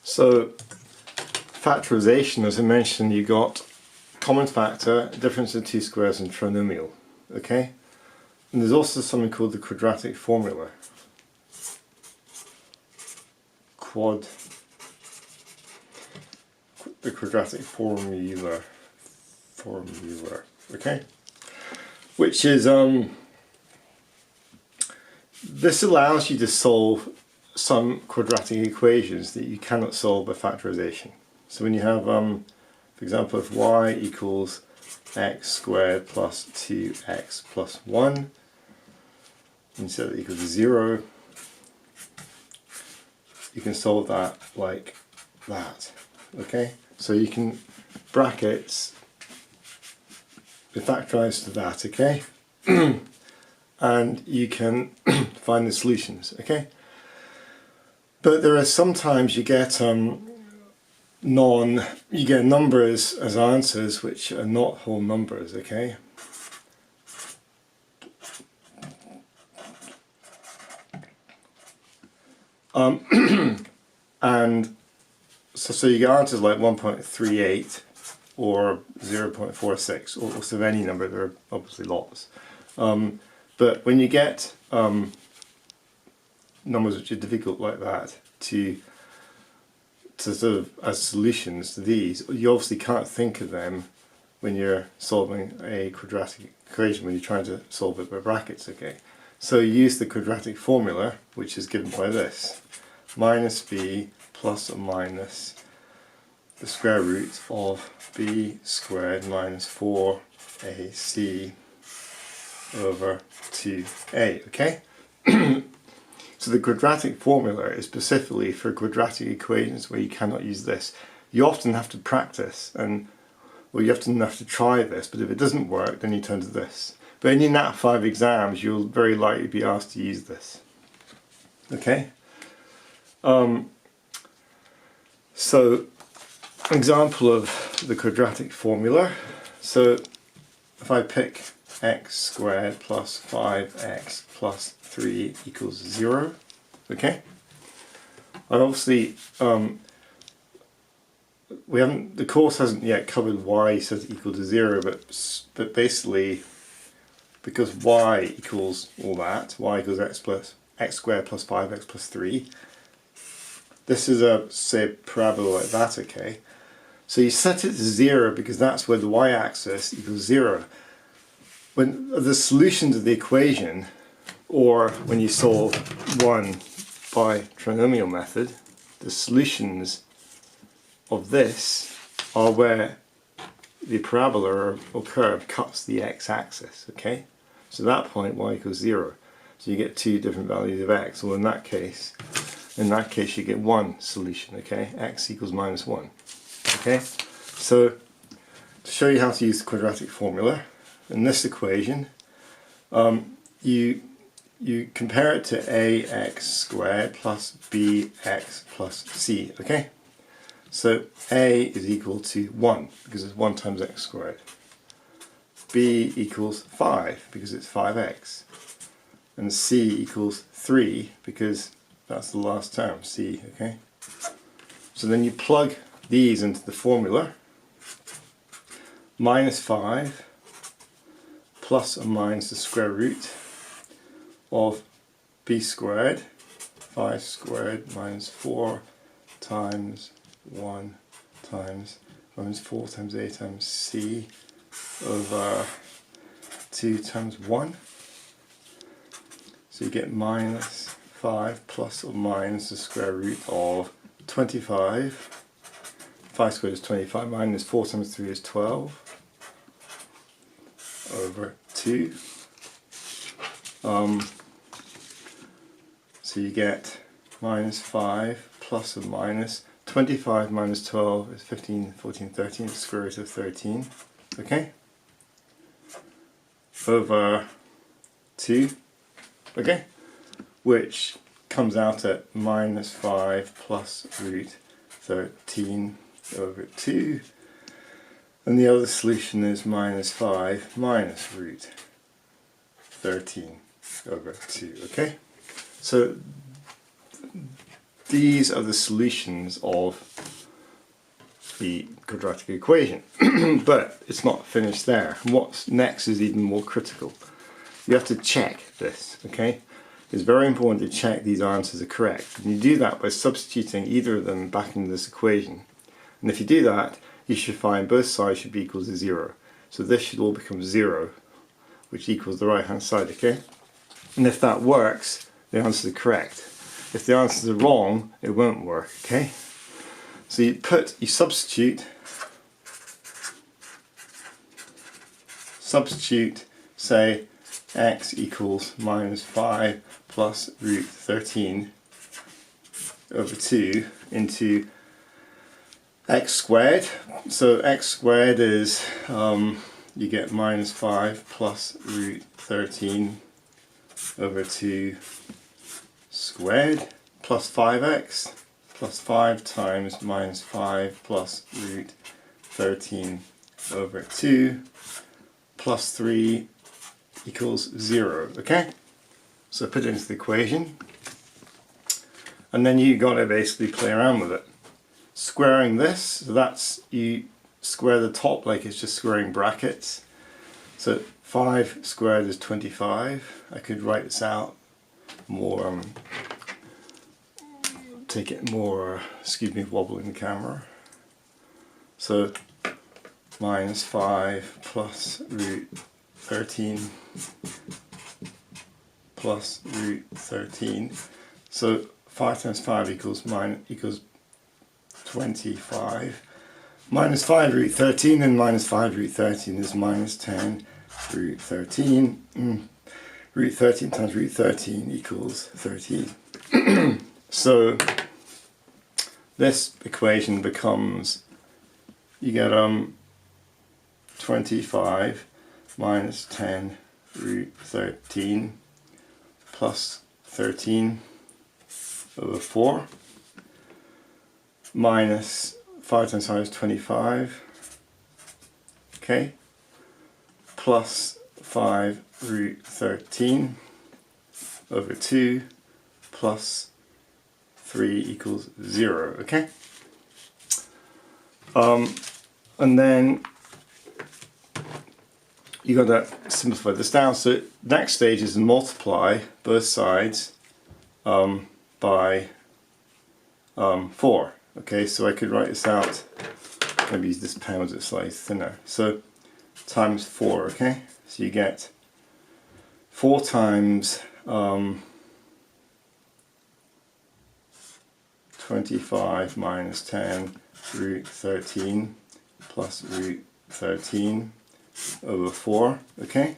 So factorization, as I mentioned, you got common factor, difference of two squares, and trinomial. Okay? And there's also something called the quadratic formula. The quadratic formula. Okay? Which is this allows you to solve some quadratic equations that you cannot solve by factorization. So when you have, for example, if y equals x squared plus 2x plus 1, and you set it equals to 0, you can solve that like that. Okay? So you can brackets be factorized to that, okay? And you can find the solutions, okay? But there are sometimes you get numbers as answers which are not whole numbers, okay? And so you get answers like 1.38 or 0.46 or so any number. There are obviously lots. But when you get numbers which are difficult like that to sort of as solutions to these, you obviously can't think of them when you're solving a quadratic equation, when you're trying to solve it by brackets, okay? So you use the quadratic formula, which is given by this: minus b plus or minus the square root of b squared minus 4ac over 2a, okay? So the quadratic formula is specifically for quadratic equations where you cannot use this. You often have to practice, and well, you often have to try this, but if it doesn't work, then you turn to this. But in your Nat5 exams, you'll very likely be asked to use this. Okay? So, an example of the quadratic formula. So, if I pick x squared plus 5x plus 3 equals 0, okay? And obviously, the course hasn't yet covered y says equal to 0, but basically, because y equals all that, y equals x squared plus 5x plus 3, this is say, a parabola like that, okay? So you set it to 0 because that's where the y-axis equals 0. When the solutions of the equation, or when you solve one by trinomial method, the solutions of this are where the parabola or curve cuts the x-axis, okay? So at that point y equals 0. So you get two different values of x. Well, in that case you get one solution, okay? X equals minus 1, okay? So to show you how to use the quadratic formula, in this equation, you compare it to ax squared plus bx plus c, okay? So a is equal to 1 because it's 1 times x squared. B equals 5 because it's 5x. And c equals 3 because that's the last term, c, okay? So then you plug these into the formula. Minus 5 plus or minus the square root of b squared, 5 squared minus 4 times 1 times minus 4 times a times c over 2 times 1. So you get minus 5 plus or minus the square root of 25. 5 squared is 25, minus 4 times 3 is 12 over 2. So you get minus 5 plus or minus 25 minus 12 is 15, 14, 13, it's square root of 13, okay? Over 2, okay? Which comes out at minus 5 plus root 13 over 2. And the other solution is minus 5 minus root 13 over 2, okay? So these are the solutions of the quadratic equation. But it's not finished there. What's next is even more critical. You have to check this, okay? It's very important to check these answers are correct. And you do that by substituting either of them back into this equation. And if you do that, you should find both sides should be equal to 0. So this should all become 0, which equals the right hand side, okay? And if that works, the answers are correct. If the answers are wrong, it won't work, okay? So you substitute, say, x equals minus 5 plus root 13 over 2 into x squared. So x squared is, you get minus 5 plus root 13 over 2 squared plus 5x plus 5 times minus 5 plus root 13 over 2 plus 3 equals 0, okay? So put it into the equation, and then you got to basically play around with it. Squaring this, so that's, you square the top like it's just squaring brackets. So 5 squared is 25. I could write this out more, take it more, excuse me, wobbling the camera. So minus 5 plus root 13 plus root 13. So 5 times 5 equals 25. Minus 5 root 13 and minus 5 root 13 is minus 10 root 13. Root 13 times root 13 equals 13. So this equation becomes, you get 25 minus 10 root 13 plus 13 over 4 minus 5 times 5 is 25, okay, plus 5 root 13 over 2 plus 3 equals 0, okay? And then you got to simplify this down. So next stage is to multiply both sides by 4. Okay, so I could write this out, maybe use this pen as it's slightly thinner. So times 4, okay? So you get 4 times 25 minus 10 root 13 plus root 13 over 4, okay?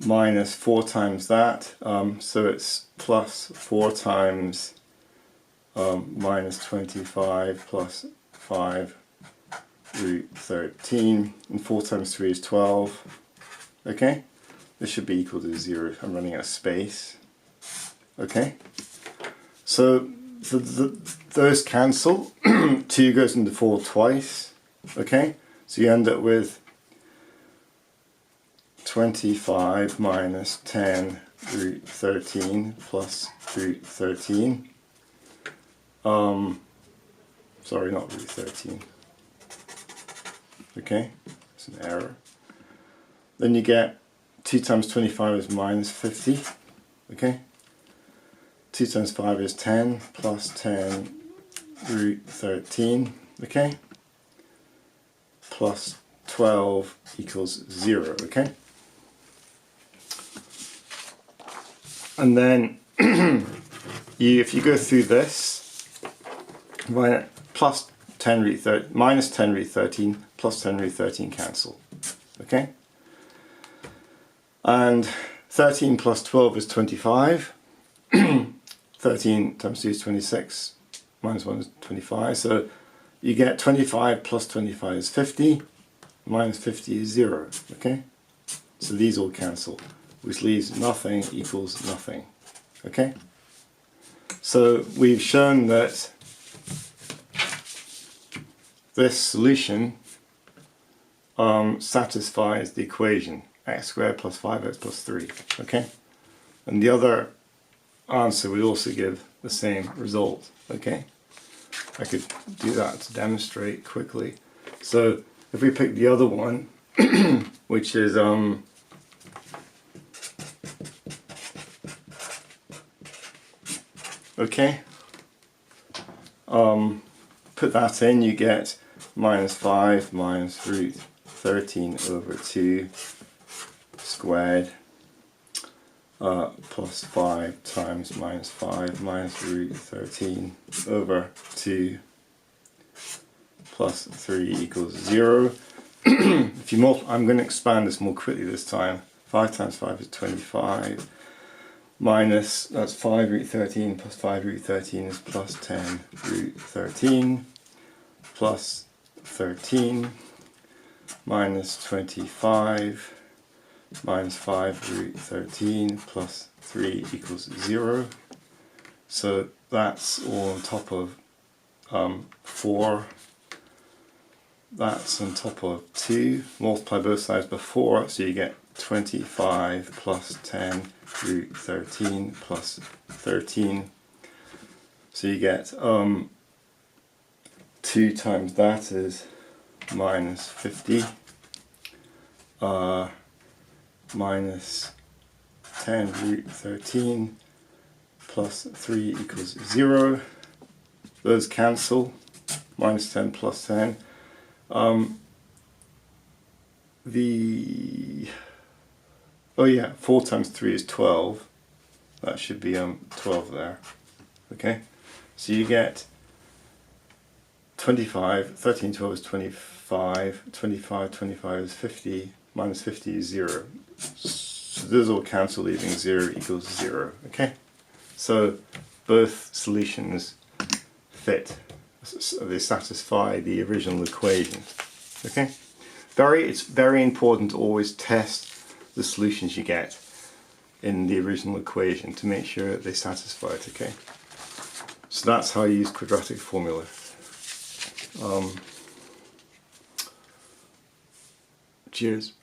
Minus 4 times that, so it's plus 4 times minus 25 plus 5 root 13, and 4 times 3 is 12, okay? This should be equal to 0. I'm running out of space, okay? So those cancel. 2 goes into 4 twice, okay? So you end up with 25 minus 10 root 13 plus root 13. Sorry, not root 13. Okay, it's an error. Then you get 2 times 25 is minus 50. Okay. 2 times 5 is 10 plus 10 root 13. Okay. Plus 12 equals 0. Okay. And then if you go through this, plus 10 root 13, minus 10 root 13, plus 10 root 13 cancel. Okay? And 13 plus 12 is 25. 13 times 2 is 26. Minus 1 is 25. So you get 25 plus 25 is 50. Minus 50 is 0. Okay? So these all cancel, which leaves nothing equals nothing. Okay? So we've shown that this solution satisfies the equation x squared plus 5x plus 3. Okay? And the other answer would also give the same result. Okay, I could do that to demonstrate quickly. So if we pick the other one, which is okay, put that in, you get minus 5 minus root 13 over 2 squared plus 5 times minus 5 minus root 13 over 2 plus 3 equals 0. If you I'm going to expand this more quickly this time. 5 times 5 is 25. Minus, that's 5 root 13 plus 5 root 13 is plus 10 root 13 plus 13 minus 25 minus 5 root 13 plus 3 equals 0. So that's all on top of 4. That's on top of 2. Multiply both sides by 4, so you get 25 plus 10 root 13 plus 13. So you get 2 times that is minus 50 minus 10 root 13 plus 3 equals 0. Those cancel. Minus 10 plus 10. Oh yeah, 4 times 3 is 12. That should be 12 there. Okay, so you get 25, 13, 12 is 25, 25, 25 is 50, minus 50 is 0. So those all cancel, leaving 0 equals 0. Okay, so both solutions fit. They satisfy the original equation. Okay, it's very important to always test the solutions you get in the original equation to make sure that they satisfy it. Okay, so that's how you use quadratic formula. Cheers.